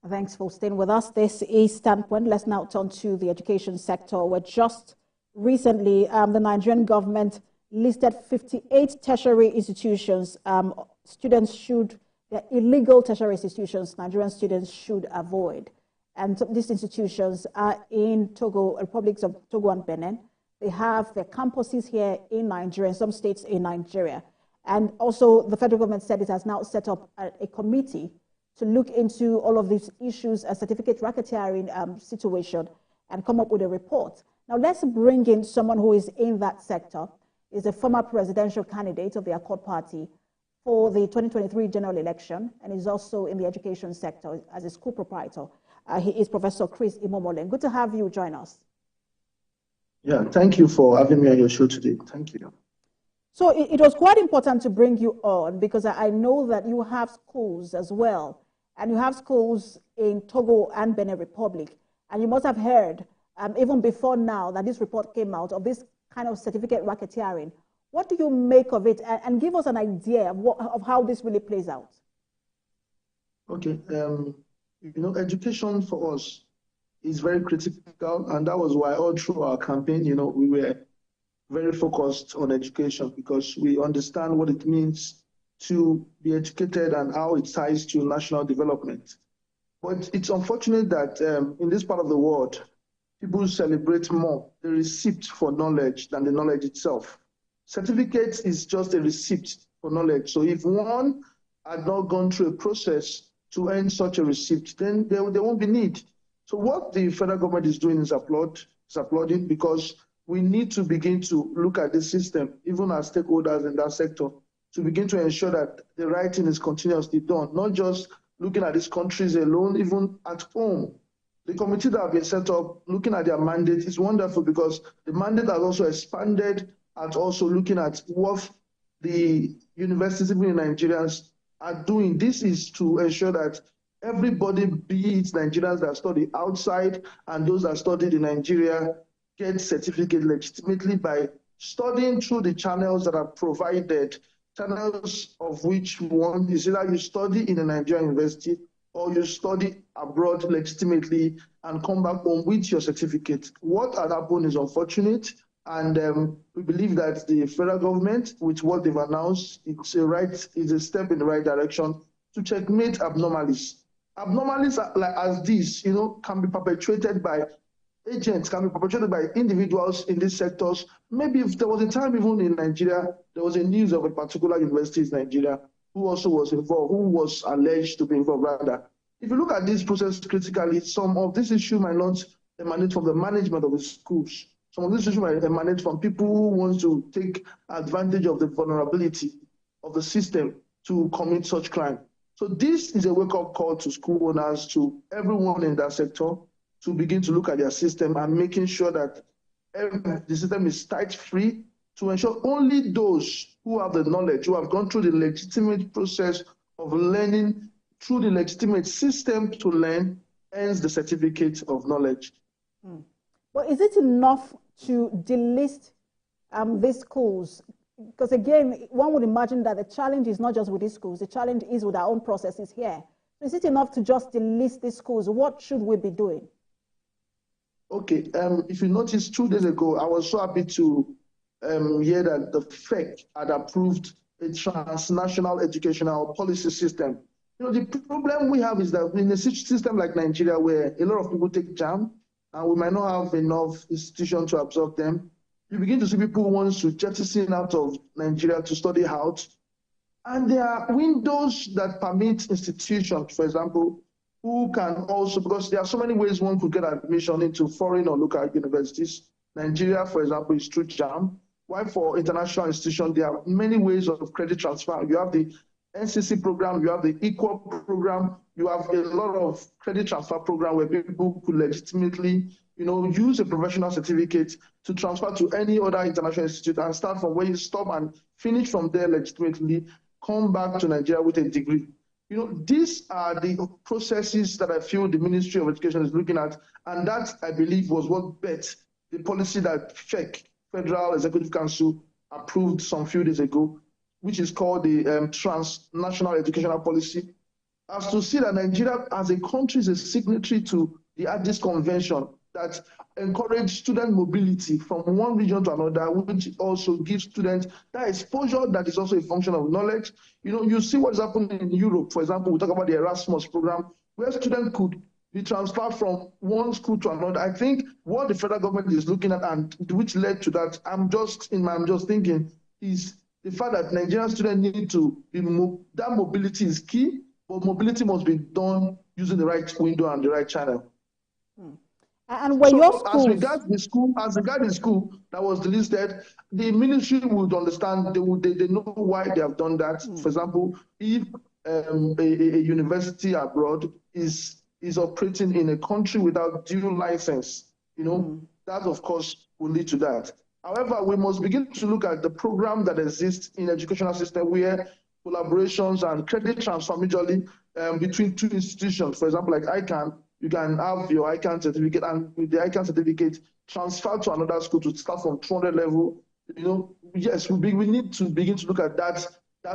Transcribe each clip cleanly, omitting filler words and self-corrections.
Thanks for staying with us. This is Standpoint. Let's now turn to the education sector, where just recently the Nigerian government listed 58 tertiary institutions. The illegal tertiary institutions Nigerian students should avoid. And these institutions are in Togo, republics of Togo and Benin. They have their campuses here in Nigeria, some states in Nigeria. And also the federal government said it has now set up a committee to look into all of these issues, a certificate racketeering situation, and come up with a report. Now let's bring in someone who is in that sector. Is a former presidential candidate of the Accord Party for the 2023 general election, and is also in the education sector as a school proprietor. He is Professor Chris Imomole. Good to have you join us. Yeah, thank you for having me on your show today. Thank you. So it was quite important to bring you on because I know that you have schools as well, and you have schools in Togo and Benin Republic, and you must have heard even before now that this report came out of this kind of certificate racketeering. What do you make of it, and give us an idea of how this really plays out? Okay, education for us is very critical, and that was why all through our campaign, we were very focused on education because we understand what it means to be educated and how it ties to national development. But it's unfortunate that in this part of the world, people celebrate more the receipt for knowledge than the knowledge itself. Certificate is just a receipt for knowledge. So if one had not gone through a process to earn such a receipt, then there won't be need. So what the federal government is doing is applauding because we need to begin to look at the system, even as stakeholders in that sector, to begin to ensure that the right thing is continuously done, not just looking at these countries alone, even at home. The committee that have been set up, looking at their mandate, is wonderful because the mandate has also expanded at also looking at what the universities, even in Nigerians, are doing. This is to ensure that everybody, be it Nigerians that study outside and those that studied in Nigeria, get certificate legitimately by studying through the channels that are provided, channels of which one is either you study in a Nigerian university or you study abroad legitimately and come back home with your certificate. What had happened is unfortunate, and we believe that the federal government, with what they've announced, it's a step in the right direction to checkmate abnormalities. Abnormalities like as these, can be perpetuated by agents, can be perpetrated by individuals in these sectors. Maybe if there was a time even in Nigeria, there was a news of a particular university in Nigeria who also was involved, who was alleged to be involved rather. If you look at this process critically, some of this issue might not emanate from the management of the schools. Some of this issue might emanate from people who want to take advantage of the vulnerability of the system to commit such crime. So this is a wake-up call to school owners, to everyone in that sector, to begin to look at their system and making sure that the system is tight-free to ensure only those who have the knowledge, who have gone through the legitimate process of learning through the legitimate system to learn, earns the certificate of knowledge. But is it enough to delist these schools? Because again, one would imagine that the challenge is not just with these schools, the challenge is with our own processes here. Is it enough to just delist these schools? What should we be doing? Okay, if you notice, 2 days ago, I was so happy to hear that the FEC had approved a transnational educational policy system. The problem we have is that in a system like Nigeria, where a lot of people take JAM, and we might not have enough institutions to absorb them, you begin to see people who want to jettison out of Nigeria to study out. And there are windows that permit institutions, for example, who can also, because there are so many ways one could get admission into foreign or local universities. Nigeria, for example, is through JAM. While for international institutions, there are many ways of credit transfer. You have the NCC program, you have the Equal program, you have a lot of credit transfer program where people could legitimately, use a professional certificate to transfer to any other international institute and start from where you stop and finish from there legitimately, come back to Nigeria with a degree. These are the processes that I feel the Ministry of Education is looking at, and that, I believe, was what bet the policy that FEC, Federal Executive Council, approved some few days ago, which is called the Transnational Educational Policy. as to see that Nigeria as a country is a signatory to the Addis Convention that encourage student mobility from one region to another, which also gives students that exposure that is also a function of knowledge. You know, you see what's happening in Europe, for example, we talk about the Erasmus program, where students could be transferred from one school to another. I think what the federal government is looking at, and which led to that, I'm just thinking, is the fact that Nigerian students need to be that mobility is key, but mobility must be done using the right window and the right channel. And when your schools, as regards the school that was delisted, the ministry would understand. They know why they have done that. For example, if a university abroad is operating in a country without due license, you know, that of course will lead to that. However, we must begin to look at the program that exists in educational system where collaborations and credit transfer majorly between two institutions. For example, like ICANN, you can have your ICANN certificate, and with the ICANN certificate, transfer to another school to start from 200 level. You know, yes, we need to begin to look at that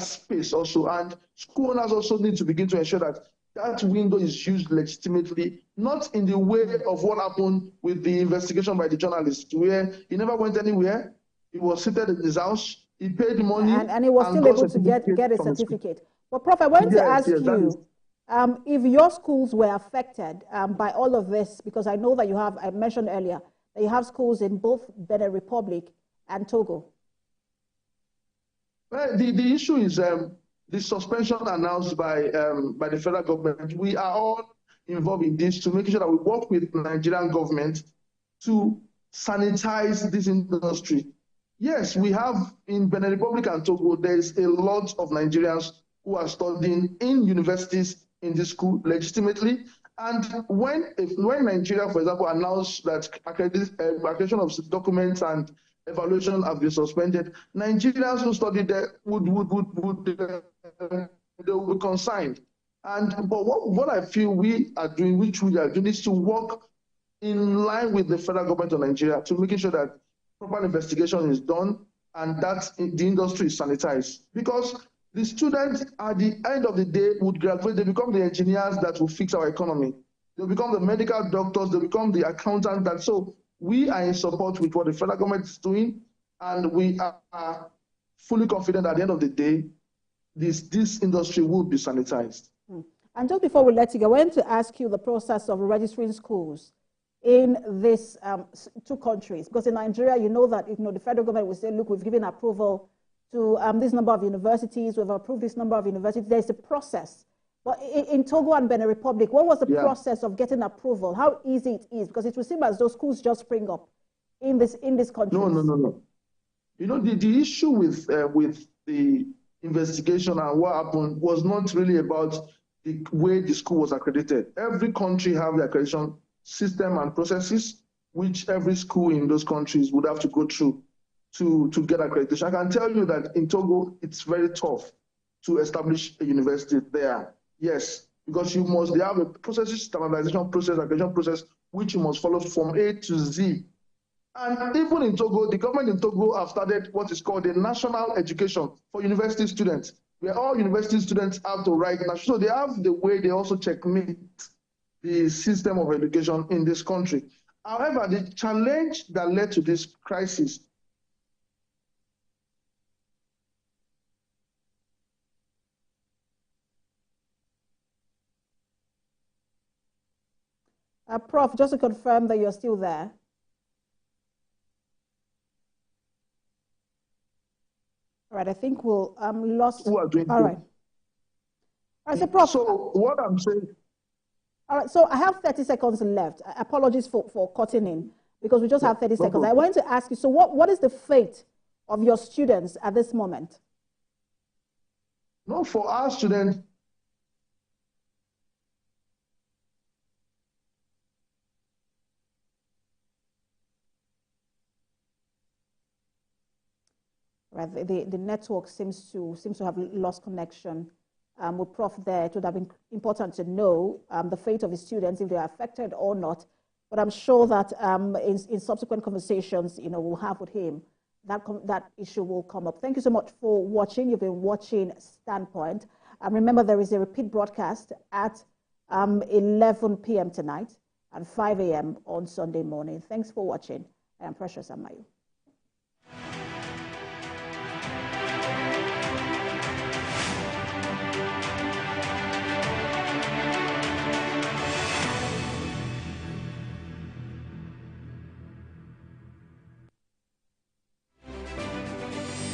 space also, and school owners also need to begin to ensure that that window is used legitimately, not in the way of what happened with the investigation by the journalist, where he never went anywhere. He was seated in his house. He paid money, and he was still able to get a certificate. But Prof, I wanted to ask you, if your schools were affected by all of this, because I know that I mentioned earlier, that you have schools in both Benin Republic and Togo. Well, the issue is the suspension announced by the federal government. We are all involved in this to make sure that we work with the Nigerian government to sanitize this industry. Yes, we have in Benin Republic and Togo, there's a lot of Nigerians who are studying in universities in this school legitimately. And when Nigeria, for example, announced that accreditation of documents and evaluation have been suspended, Nigerians who studied there would be consigned. But what I feel we are doing, is to work in line with the federal government of Nigeria to making sure that proper investigation is done and that the industry is sanitized. Because the students at the end of the day would graduate, they become the engineers that will fix our economy. They'll become the medical doctors, they'll become the accountants. So we are in support with what the federal government is doing, and we are fully confident at the end of the day, this industry will be sanitized. And just before we let you go, I want to ask you the process of registering schools in these two countries. Because in Nigeria, you know that the federal government will say, look, we've given approval to this number of universities, we've approved this number of universities. There's a process. But in Togo and Benin Republic, what was the process of getting approval? How easy it is? Because it will seem as though schools just spring up in this country. No. You know, the issue with the investigation and what happened was not really about the way the school was accredited. Every country have the accreditation system and processes, which every school in those countries would have to go through to get accreditation. I can tell you that in Togo, it's very tough to establish a university there. Yes, because they have a process, standardization process, accreditation process, which you must follow from A to Z. And even in Togo, the government in Togo have started what is called a national education for university students, where all university students have to write. So they have the way they also checkmate the system of education in this country. However, the challenge that led to this crisis Prof, just to confirm that you're still there. All right, I think we'll lost. Who are doing all right. All right, so Prof. So what I'm saying. All right, so I have 30 seconds left. Apologies for cutting in because we just have 30 seconds. I wanted to ask you, so what is the fate of your students at this moment? No, for our students, right, the network seems to have lost connection with Prof there. It would have been important to know the fate of the students, if they are affected or not. But I'm sure that in subsequent conversations, we'll have with him, that issue will come up. Thank you so much for watching. You've been watching Standpoint. And remember, there is a repeat broadcast at 11 p.m. tonight and 5 a.m. on Sunday morning. Thanks for watching. I am Precious Amayu.